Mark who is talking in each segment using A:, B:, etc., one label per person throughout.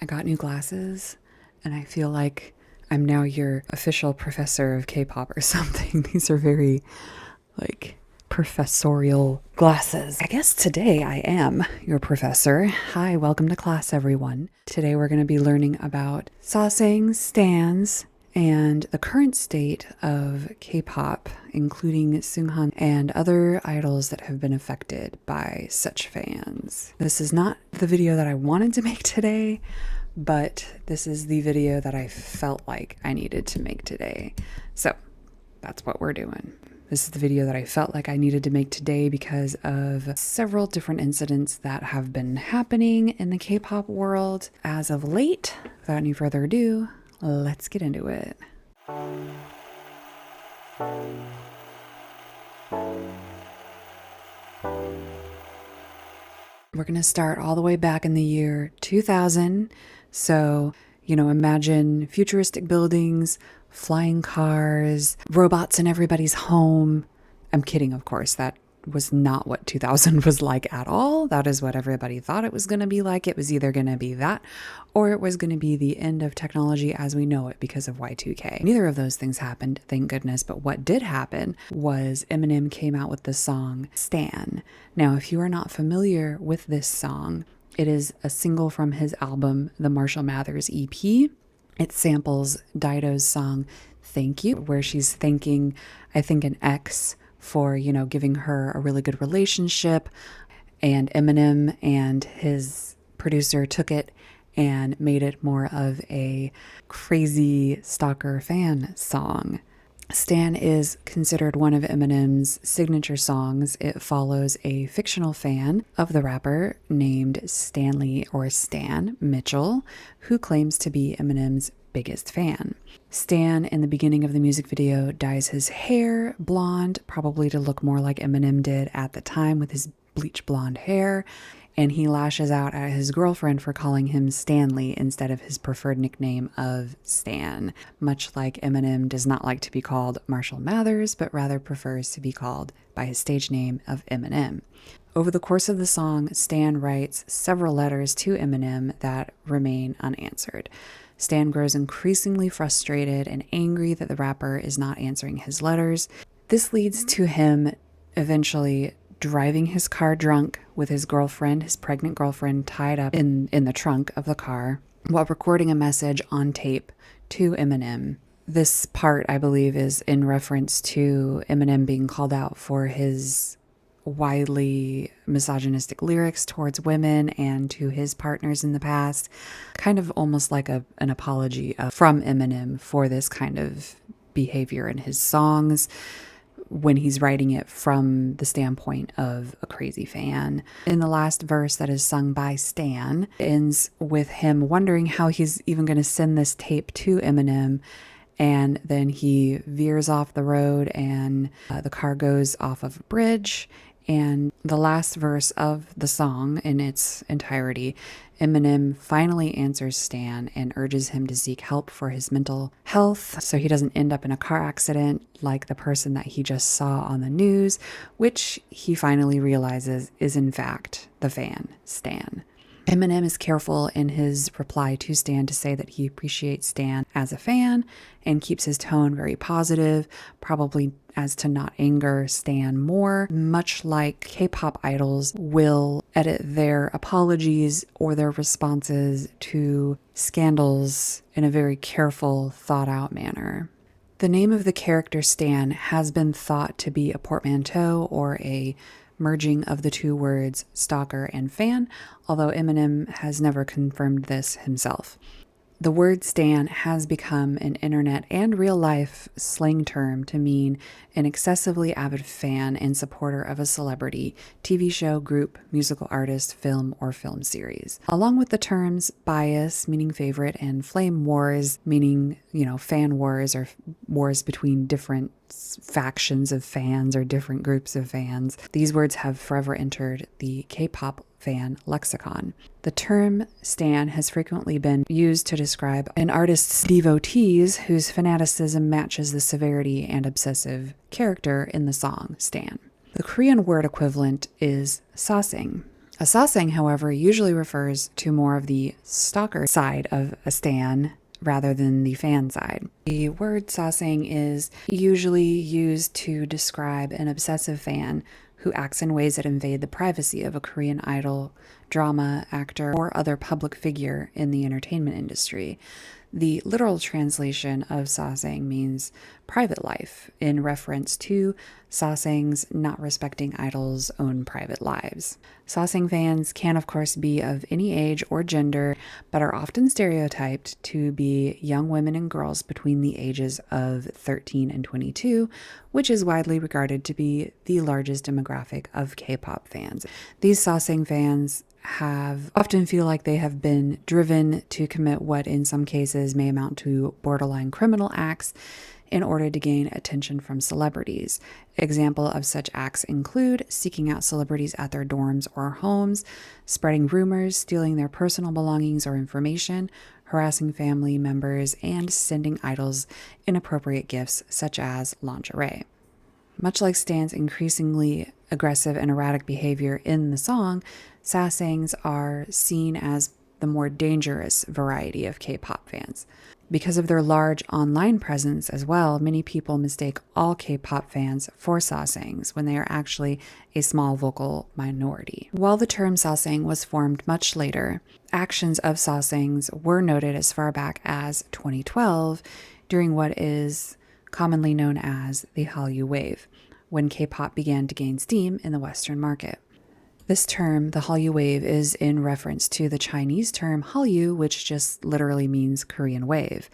A: I got new glasses and I feel like I'm now your official professor of K-pop or something. These are very like professorial glasses. I guess today I am your professor. Hi, welcome to class, everyone. Today we're going to be learning about Sasaengs, stans, and the current state of K-pop, including Seunghan and other idols that have been affected by such fans. This is not the video that I wanted to make today, but this is the video that I felt like I needed to make today. So that's what we're doing. This is the video that I felt like I needed to make today because of several different incidents that have been happening in the K-pop world as of late. Without any further ado, let's get into it. We're going to start all the way back in the year 2000. So, imagine futuristic buildings, flying cars, robots in everybody's home. I'm kidding, of course. That was not what 2000 was like at all. That is what everybody thought it was going to be like. It was either going to be that or it was going to be the end of technology as we know it because of Y2K. Neither of those things happened, thank goodness. But what did happen was Eminem came out with the song Stan. Now, if you are not familiar with this song, it is a single from his album, the Marshall Mathers EP. It samples Dido's song Thank You, where she's thanking, I think, an ex for, giving her a really good relationship. And Eminem and his producer took it and made it more of a crazy stalker fan song. Stan is considered one of Eminem's signature songs. It follows a fictional fan of the rapper named Stanley or Stan Mitchell, who claims to be Eminem's biggest fan. Stan, in the beginning of the music video, dyes his hair blonde, probably to look more like Eminem did at the time with his bleach blonde hair, and he lashes out at his girlfriend for calling him Stanley instead of his preferred nickname of Stan, much like Eminem does not like to be called Marshall Mathers, but rather prefers to be called by his stage name of Eminem. Over the course of the song, Stan writes several letters to Eminem that remain unanswered. Stan grows increasingly frustrated and angry that the rapper is not answering his letters. This leads to him eventually driving his car drunk with his girlfriend, his pregnant girlfriend, tied up in the trunk of the car while recording a message on tape to Eminem. This part, I believe, is in reference to Eminem being called out for his widely misogynistic lyrics towards women and to his partners in the past, kind of almost like an apology from Eminem for this kind of behavior in his songs when he's writing it from the standpoint of a crazy fan. In the last verse that is sung by Stan, it ends with him wondering how he's even going to send this tape to Eminem, and then he veers off the road and the car goes off of a bridge. And the last verse of the song in its entirety, Eminem finally answers Stan and urges him to seek help for his mental health so he doesn't end up in a car accident like the person that he just saw on the news, which he finally realizes is in fact the fan, Stan. Eminem is careful in his reply to Stan to say that he appreciates Stan as a fan and keeps his tone very positive, probably as to not anger Stan more, much like K-pop idols will edit their apologies or their responses to scandals in a very careful, thought-out manner. The name of the character Stan has been thought to be a portmanteau or a merging of the two words stalker and fan, although Eminem has never confirmed this himself. The word stan has become an internet and real-life slang term to mean an excessively avid fan and supporter of a celebrity, TV show, group, musical artist, film, or film series. Along with the terms bias, meaning favorite, and flame wars, meaning, fan wars or wars between different factions of fans or different groups of fans, these words have forever entered the K-pop fan lexicon. The term stan has frequently been used to describe an artist's devotees whose fanaticism matches the severity and obsessive character in the song Stan. The Korean word equivalent is Sasaeng, A sasaeng, however, usually refers to more of the stalker side of a stan rather than the fan side. The word sasaeng is usually used to describe an obsessive fan who acts in ways that invade the privacy of a Korean idol, drama, actor, or other public figure in the entertainment industry. The literal translation of sasaeng means private life, in reference to sasaengs not respecting idols' own private lives. Sasaeng fans can, of course, be of any age or gender, but are often stereotyped to be young women and girls between the ages of 13 and 22, which is widely regarded to be the largest demographic of K-pop fans. These sasaeng fans often feel like they have been driven to commit what in some cases may amount to borderline criminal acts in order to gain attention from celebrities. Example of such acts include seeking out celebrities at their dorms or homes, spreading rumors, stealing their personal belongings or information, harassing family members, and sending idols inappropriate gifts such as lingerie. Much like Stan's increasingly aggressive and erratic behavior in the song, Sasaengs are seen as the more dangerous variety of K-pop fans. Because of their large online presence as well, many people mistake all K-pop fans for Sasaengs when they are actually a small vocal minority. While the term Sasaeng was formed much later, actions of Sasaengs were noted as far back as 2012 during what is commonly known as the Hallyu Wave, when K-pop began to gain steam in the Western market. This term, the Hallyu Wave, is in reference to the Chinese term Hallyu, which just literally means Korean wave.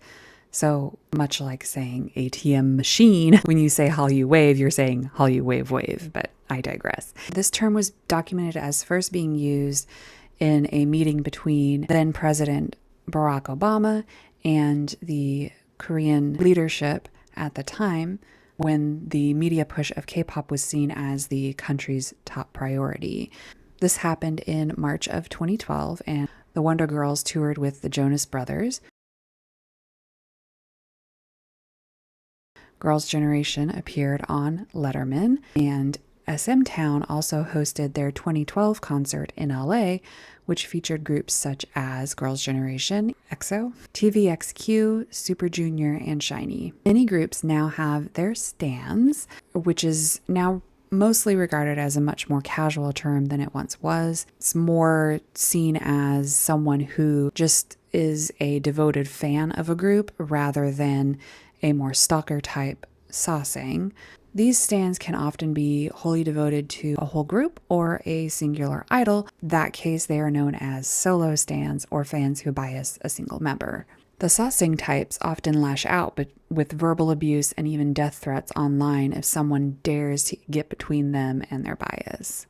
A: So much like saying ATM machine, when you say Hallyu Wave, you're saying Hallyu Wave wave, but I digress. This term was documented as first being used in a meeting between then President Barack Obama and the Korean leadership at the time, when the media push of K-pop was seen as the country's top priority. This happened in March of 2012, and the Wonder Girls toured with the Jonas Brothers. Girls' Generation appeared on Letterman, and SM Town also hosted their 2012 concert in LA, which featured groups such as Girls' Generation, EXO, TVXQ, Super Junior, and SHINee. Many groups now have their stans, which is now mostly regarded as a much more casual term than it once was. It's more seen as someone who just is a devoted fan of a group rather than a more stalker type sasaeng. These stans can often be wholly devoted to a whole group or a singular idol. In that case, they are known as solo stans or fans who bias a single member. The Sasaeng types often lash out but with verbal abuse and even death threats online if someone dares to get between them and their bias.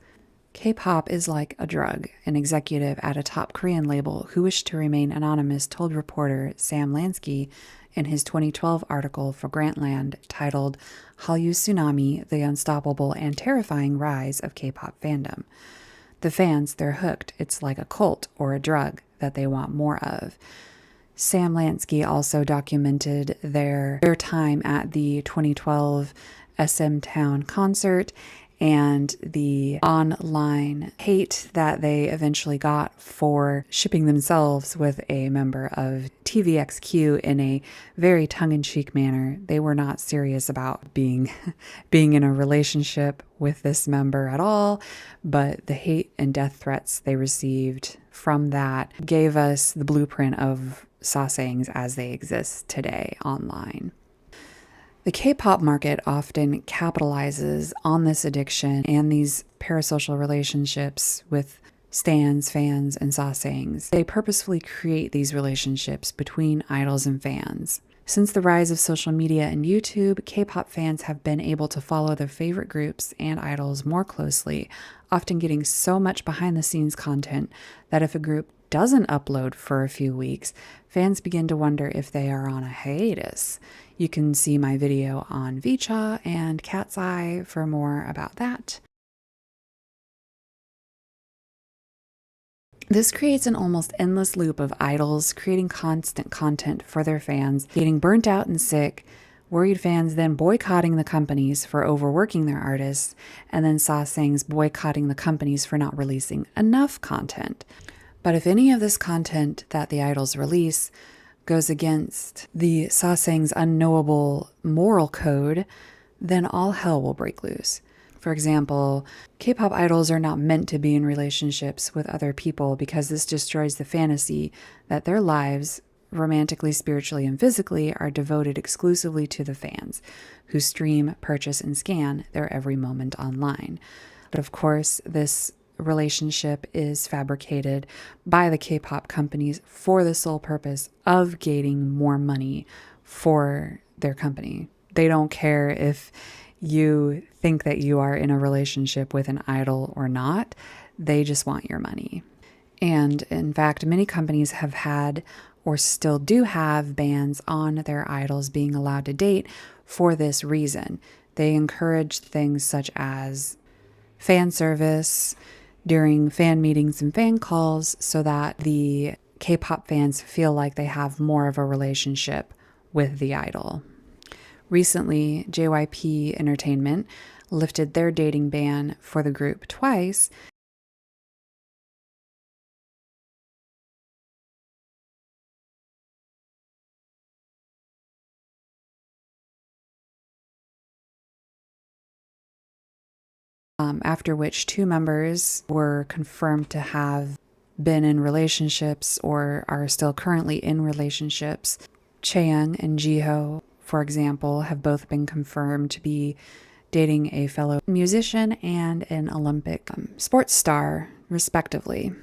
A: K-pop is like a drug. An executive at a top Korean label who wished to remain anonymous told reporter Sam Lansky in his 2012 article for Grantland titled Hallyu Tsunami, the Unstoppable and Terrifying Rise of K-pop Fandom. The fans, they're hooked. It's like a cult or a drug that they want more of. Sam Lansky also documented their time at the 2012 SM Town concert and the online hate that they eventually got for shipping themselves with a member of TVXQ in a very tongue-in-cheek manner. They were not serious about being in a relationship with this member at all, but the hate and death threats they received from that gave us the blueprint of Sasaengs as they exist today online. The K-pop market often capitalizes on this addiction and these parasocial relationships with stans, fans, and sasaengs. They purposefully create these relationships between idols and fans. Since the rise of social media and YouTube, K-pop fans have been able to follow their favorite groups and idols more closely, often getting so much behind-the-scenes content that if a group doesn't upload for a few weeks, fans begin to wonder if they are on a hiatus. You can see my video on Vicha and Cat's Eye for more about that. This creates an almost endless loop of idols creating constant content for their fans, getting burnt out and sick, Worried fans then boycotting the companies for overworking their artists, and then Sasaengs boycotting the companies for not releasing enough content. But if any of this content that the idols release goes against the Sasaeng's unknowable moral code, then all hell will break loose. For example, K-pop idols are not meant to be in relationships with other people because this destroys the fantasy that their lives, romantically, spiritually, and physically, are devoted exclusively to the fans who stream, purchase, and scan their every moment online. But of course, this relationship is fabricated by the K-pop companies for the sole purpose of gaining more money for their company. They don't care if you think that you are in a relationship with an idol or not. They just want your money. And in fact, many companies have had or still do have bans on their idols being allowed to date for this reason. They encourage things such as fan service during fan meetings and fan calls so that the K-pop fans feel like they have more of a relationship with the idol. Recently, JYP Entertainment lifted their dating ban for the group twice. After which 2 members were confirmed to have been in relationships or are still currently in relationships. Chaeyoung and Jiho, for example, have both been confirmed to be dating a fellow musician and an Olympic sports star, respectively.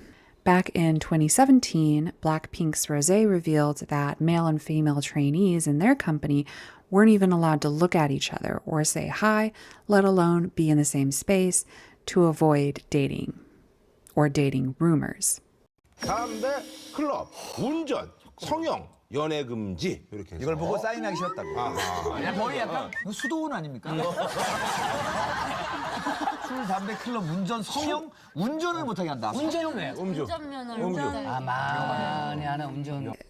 A: Back in 2017, Blackpink's Rosé revealed that male and female trainees in their company weren't even allowed to look at each other or say hi, let alone be in the same space, to avoid dating or dating rumors.
B: 담배, 클럽, 운전, 성형, 연애 금지 이렇게 해서
C: 이걸 보고 사인하기 싫었다고. 거의 약간 수도원 아닙니까? 술, 담배, 클럽, 운전, 성형, 운전을 못하게 한다.
D: 운전은 왜?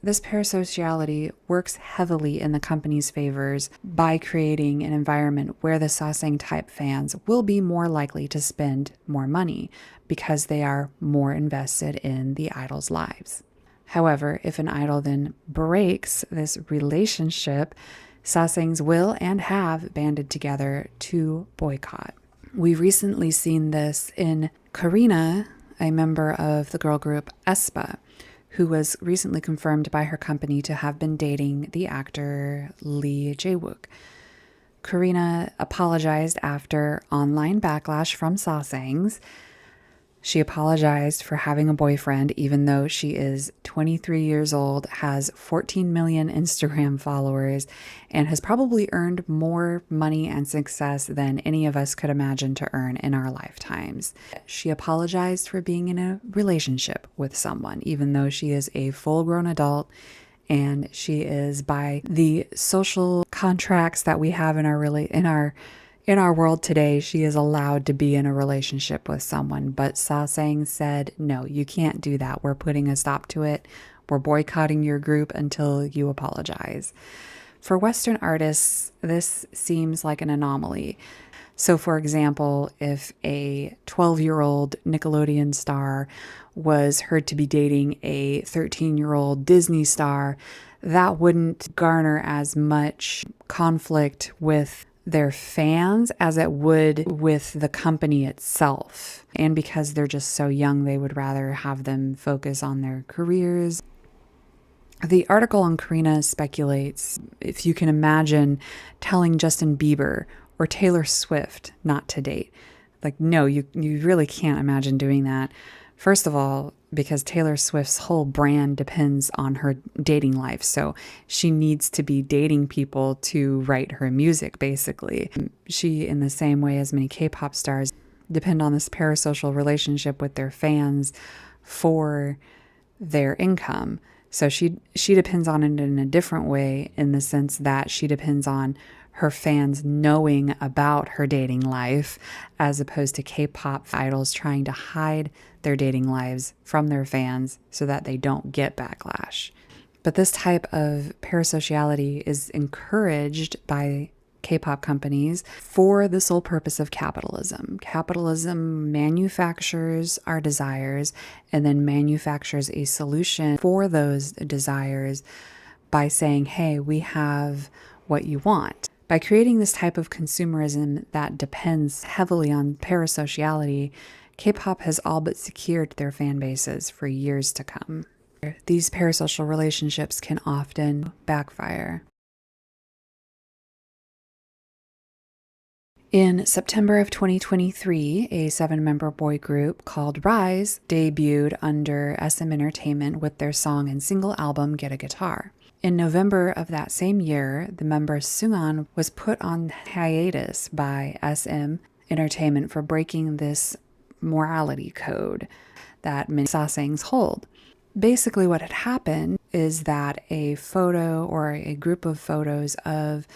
A: This parasociality works heavily in the company's favors by creating an environment where the Sasaeng type fans will be more likely to spend more money because they are more invested in the idol's lives. However, if an idol then breaks this relationship, Sasaengs will and have banded together to boycott. We've recently seen this in Karina, a member of the girl group aespa, who was recently confirmed by her company to have been dating the actor Lee Jae-wook. Karina apologized after online backlash from Sasaengs. She apologized for having a boyfriend, even though she is 23 years old, has 14 million Instagram followers, and has probably earned more money and success than any of us could imagine to earn in our lifetimes. She apologized for being in a relationship with someone, even though she is a full-grown adult, and she is, by the social contracts that we have in our world today, she is allowed to be in a relationship with someone. But Sasaeng said, no, you can't do that. We're putting a stop to it. We're boycotting your group until you apologize. For Western artists, this seems like an anomaly. So, for example, if a 12-year-old Nickelodeon star was heard to be dating a 13-year-old Disney star, that wouldn't garner as much conflict with their fans as it would with the company itself. And because they're just so young, they would rather have them focus on their careers. The article on Karina speculates if you can imagine telling Justin Bieber or Taylor Swift not to date. Like, no, you really can't imagine doing that. First of all, because Taylor Swift's whole brand depends on her dating life. So she needs to be dating people to write her music, basically. She, in the same way as many K-pop stars, depend on this parasocial relationship with their fans for their income. So she depends on it in a different way, in the sense that she depends on her fans knowing about her dating life, as opposed to K-pop idols trying to hide their dating lives from their fans so that they don't get backlash. But this type of parasociality is encouraged by K-pop companies for the sole purpose of capitalism. Capitalism manufactures our desires and then manufactures a solution for those desires by saying, hey, we have what you want. By creating this type of consumerism that depends heavily on parasociality, K-pop has all but secured their fan bases for years to come. These parasocial relationships can often backfire. In September of 2023, a 7-member boy group called riize debuted under SM Entertainment with their song and single album Get a Guitar. In November of that same year, the member Seunghan was put on hiatus by SM Entertainment for breaking this morality code that many Sasaengs hold. Basically, what had happened is that a photo or a group of photos of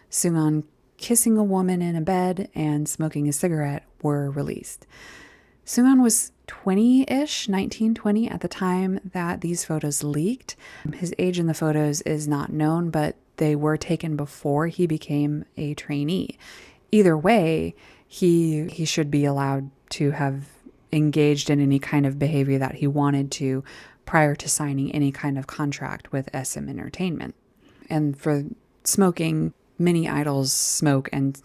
A: Seunghan kissing a woman in a bed and smoking a cigarette were released. Seunghan was 20-ish, 19, 20 at the time that these photos leaked. His age in the photos is not known, but they were taken before he became a trainee. Either way, he should be allowed to have engaged in any kind of behavior that he wanted to prior to signing any kind of contract with SM Entertainment. And for smoking, many idols smoke and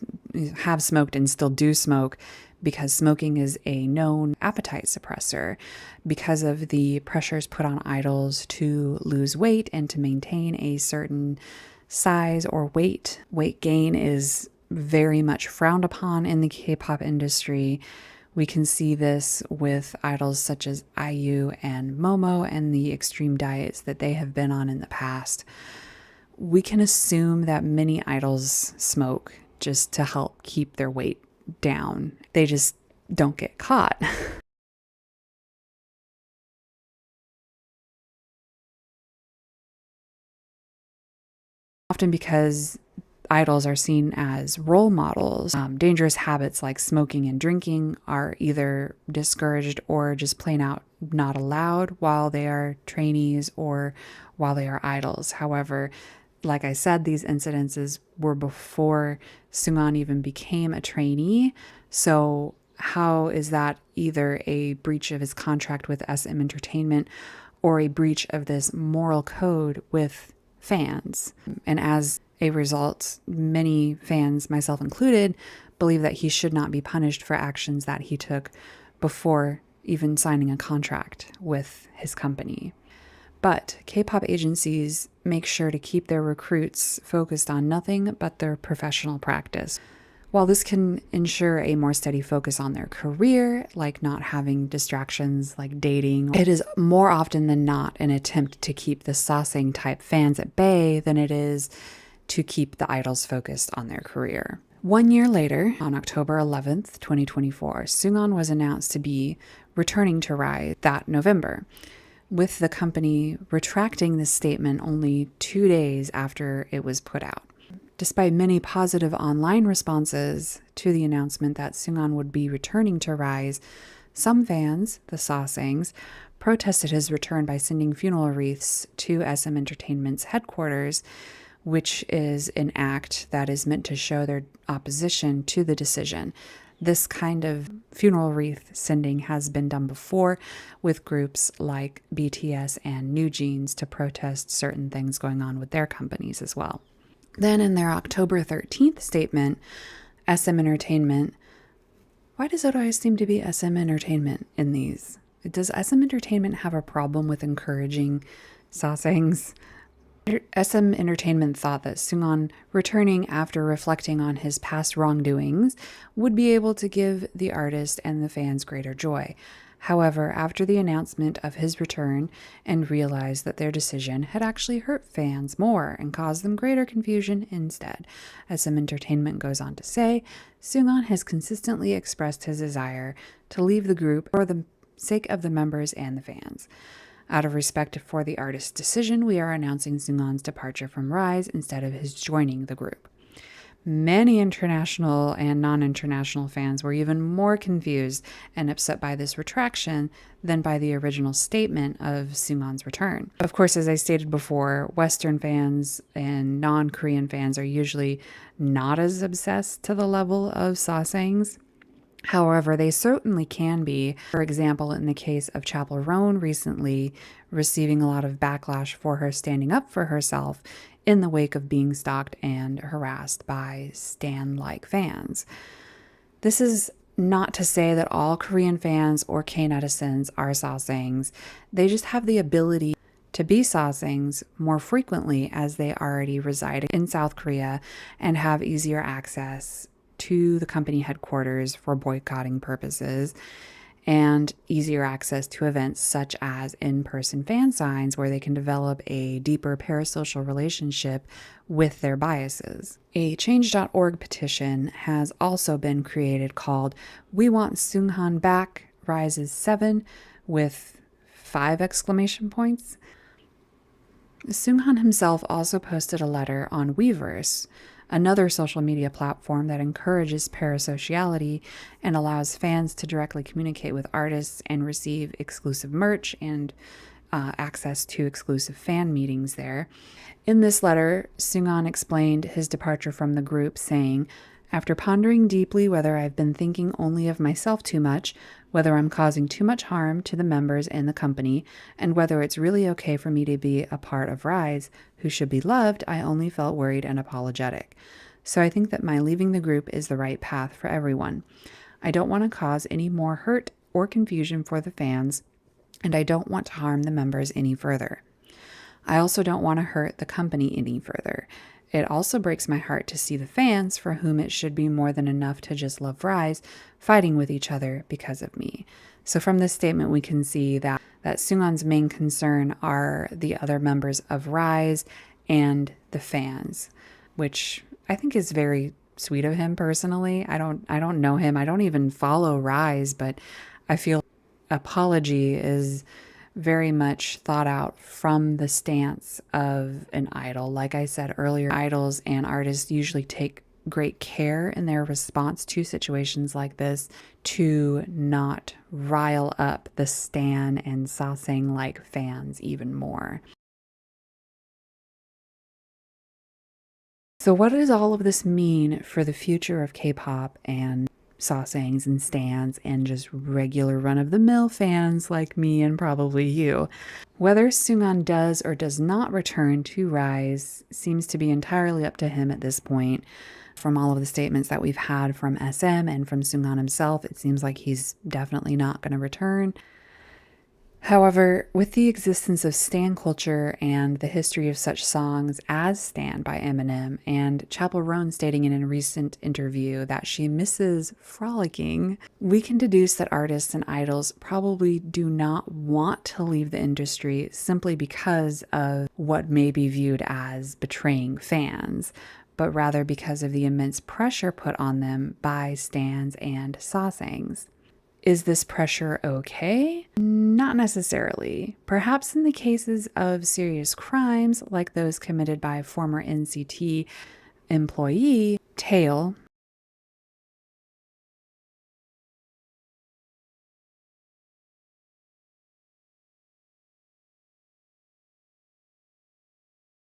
A: have smoked and still do smoke because smoking is a known appetite suppressor because of the pressures put on idols to lose weight and to maintain a certain size or weight. Weight gain is very much frowned upon in the K-pop industry. We can see this with idols such as IU and Momo and the extreme diets that they have been on in the past. We can assume that many idols smoke just to help keep their weight down. They just don't get caught. Often because idols are seen as role models, dangerous habits like smoking and drinking are either discouraged or just plain out not allowed while they are trainees or while they are idols. However, like I said, these incidences were before Seunghan even became a trainee. So how is that either a breach of his contract with SM Entertainment or a breach of this moral code with fans? And as a result, many fans, myself included, believe that he should not be punished for actions that he took before even signing a contract with his company. But K-pop agencies make sure to keep their recruits focused on nothing but their professional practice. While this can ensure a more steady focus on their career, like not having distractions like dating, it is more often than not an attempt to keep the Sasaeng type fans at bay than it is to keep the idols focused on their career. 1 year later, on October 11th, 2024, Seunghan was announced to be returning to riize that November, with the company retracting this statement only 2 days after it was put out. Despite many positive online responses to the announcement that Seunghan would be returning to riize, some fans, the Sasaengs, protested his return by sending funeral wreaths to SM Entertainment's headquarters, which is an act that is meant to show their opposition to the decision. This kind of funeral wreath sending has been done before with groups like BTS and New Jeans to protest certain things going on with their companies as well. Then in their October 13th statement, SM Entertainment, why does it always seem to be SM Entertainment in these? Does SM Entertainment have a problem with encouraging Sasaengs? SM Entertainment thought that Seunghan, returning after reflecting on his past wrongdoings, would be able to give the artist and the fans greater joy. However, after the announcement of his return and realized that their decision had actually hurt fans more and caused them greater confusion instead. SM Entertainment goes on to say, Seunghan has consistently expressed his desire to leave the group for the sake of the members and the fans. Out of respect for the artist's decision, we are announcing Seunghan's departure from riize instead of his joining the group. Many international and non-international fans were even more confused and upset by this retraction than by the original statement of Seunghan's return. Of course, as I stated before, Western fans and non-Korean fans are usually not as obsessed to the level of Sasaengs. However, they certainly can be. For example, in the case of Chapel Roan recently receiving a lot of backlash for her standing up for herself in the wake of being stalked and harassed by stan-like fans. This is not to say that all Korean fans or K-netizens are Sasaengs. They just have the ability to be Sasaengs more frequently as they already reside in South Korea and have easier access to the company headquarters for boycotting purposes and easier access to events such as in-person fan signs where they can develop a deeper parasocial relationship with their biases. A change.org petition has also been created called "We Want Seunghan Back, riize 7" with 5 exclamation points. Seunghan himself also posted a letter on Weverse, another social media platform that encourages parasociality and allows fans to directly communicate with artists and receive exclusive merch and access to exclusive fan meetings there. In this letter, Seunghan explained his departure from the group, saying, "After pondering deeply whether I've been thinking only of myself too much, whether I'm causing too much harm to the members and the company, and whether it's really okay for me to be a part of riize, who should be loved, I only felt worried and apologetic. So I think that my leaving the group is the right path for everyone. I don't want to cause any more hurt or confusion for the fans, and I don't want to harm the members any further. I also don't want to hurt the company any further. It also breaks my heart to see the fans, for whom it should be more than enough to just love riize, fighting with each other because of me." So from this statement, we can see that Seunghan's main concern are the other members of riize and the fans, which I think is very sweet of him personally. I don't know him. I don't even follow riize, but I feel apology is very much thought out from the stance of an idol. Like I said earlier, idols and artists usually take great care in their response to situations like this to not rile up the stan and Sasaeng-like fans even more. So what does all of this mean for the future of K-pop and Sasaengs and stans and just regular run-of-the-mill fans like me and probably you? Whether Seunghan does or does not return to riize seems to be entirely up to him at this point. From all of the statements that we've had from SM and from Seunghan himself, it seems like he's definitely not going to return. However, with the existence of stan culture and the history of such songs as "Stan" by Eminem, and Chapel Roan stating in a recent interview that she misses frolicking, we can deduce that artists and idols probably do not want to leave the industry simply because of what may be viewed as betraying fans, but rather because of the immense pressure put on them by stans and Sasaengs. Is this pressure okay? Not necessarily. Perhaps in the cases of serious crimes, like those committed by former NCT employee Tail,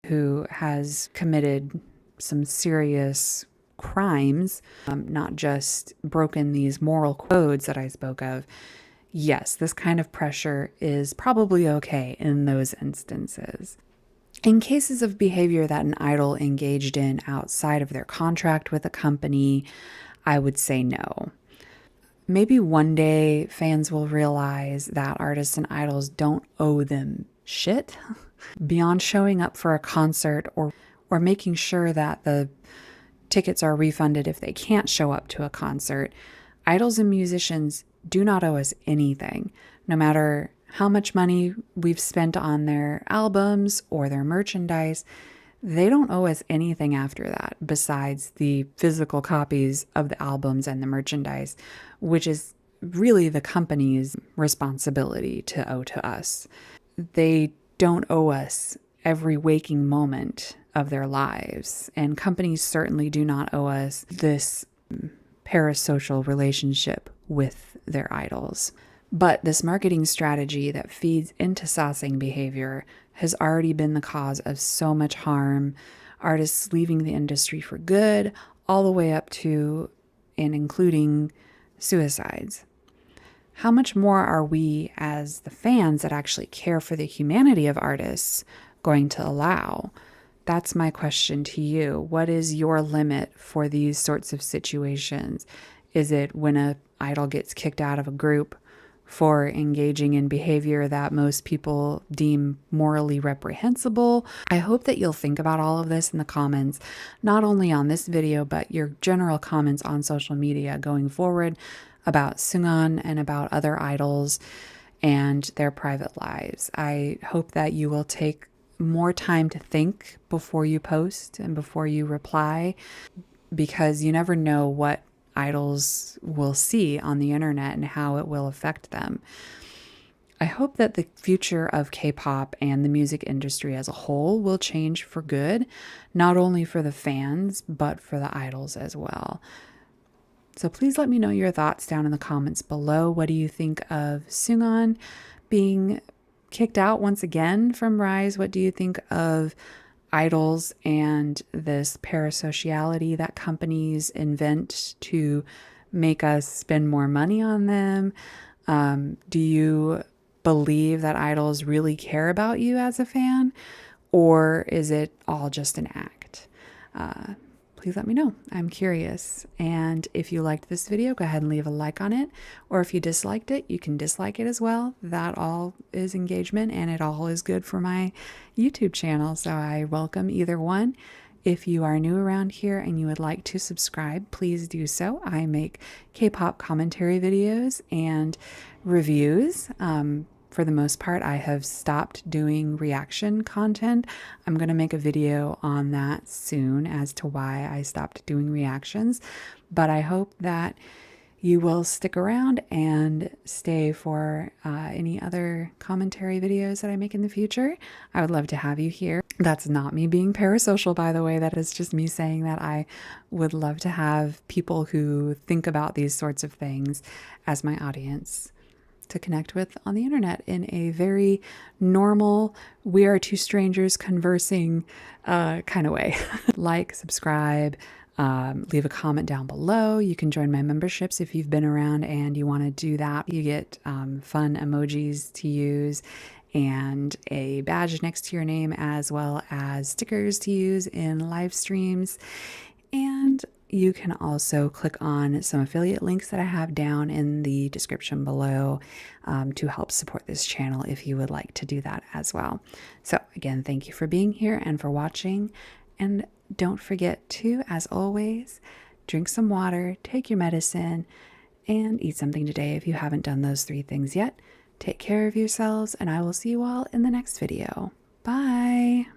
A: who has committed some serious crimes, not just broken these moral codes that I spoke of. Yes, this kind of pressure is probably okay in those instances. In cases of behavior that an idol engaged in outside of their contract with a company, I would say no. Maybe one day fans will realize that artists and idols don't owe them shit beyond showing up for a concert or making sure that the tickets are refunded if they can't show up to a concert. Idols and musicians do not owe us anything, no matter how much money we've spent on their albums or their merchandise. They don't owe us anything after that besides the physical copies of the albums and the merchandise, which is really the company's responsibility to owe to us. They don't owe us every waking moment of their lives. And companies certainly do not owe us this parasocial relationship with their idols. But this marketing strategy that feeds into sasaeng behavior has already been the cause of so much harm, artists leaving the industry for good, all the way up to and including suicides. How much more are we, as the fans that actually care for the humanity of artists, going to allow? That's my question to you. What is your limit for these sorts of situations? Is it when an idol gets kicked out of a group for engaging in behavior that most people deem morally reprehensible? I hope that you'll think about all of this in the comments, not only on this video, but your general comments on social media going forward about Seunghan and about other idols and their private lives. I hope that you will take more time to think before you post and before you reply, because you never know what idols will see on the internet and how it will affect them. I hope that the future of K-pop and the music industry as a whole will change for good, not only for the fans, but for the idols as well. So please let me know your thoughts down in the comments below. What do you think of Seunghan being kicked out once again from riize? What do you think of idols and this parasociality that companies invent to make us spend more money on them? Do you believe that idols really care about you as a fan, or is it all just an act? Please let me know. I'm curious. And if you liked this video, go ahead and leave a like on it. Or if you disliked it, you can dislike it as well. That all is engagement, and it all is good for my YouTube channel. So I welcome either one. If you are new around here and you would like to subscribe, please do so. I make K-pop commentary videos and reviews. For the most part, I have stopped doing reaction content. I'm going to make a video on that soon as to why I stopped doing reactions, but I hope that you will stick around and stay for any other commentary videos that I make in the future. I would love to have you here. That's not me being parasocial, by the way. That is just me saying that I would love to have people who think about these sorts of things as my audience to connect with on the internet in a very normal, we are two strangers conversing kind of way. Like, subscribe, leave a comment down below. You can join my memberships if you've been around and you want to do that. You get fun emojis to use and a badge next to your name, as well as stickers to use in live streams. And you can also click on some affiliate links that I have down in the description below to help support this channel if you would like to do that as well. So again, thank you for being here and for watching. And don't forget to, as always, drink some water, take your medicine, and eat something today if you haven't done those 3 things yet. Take care of yourselves, and I will see you all in the next video. Bye!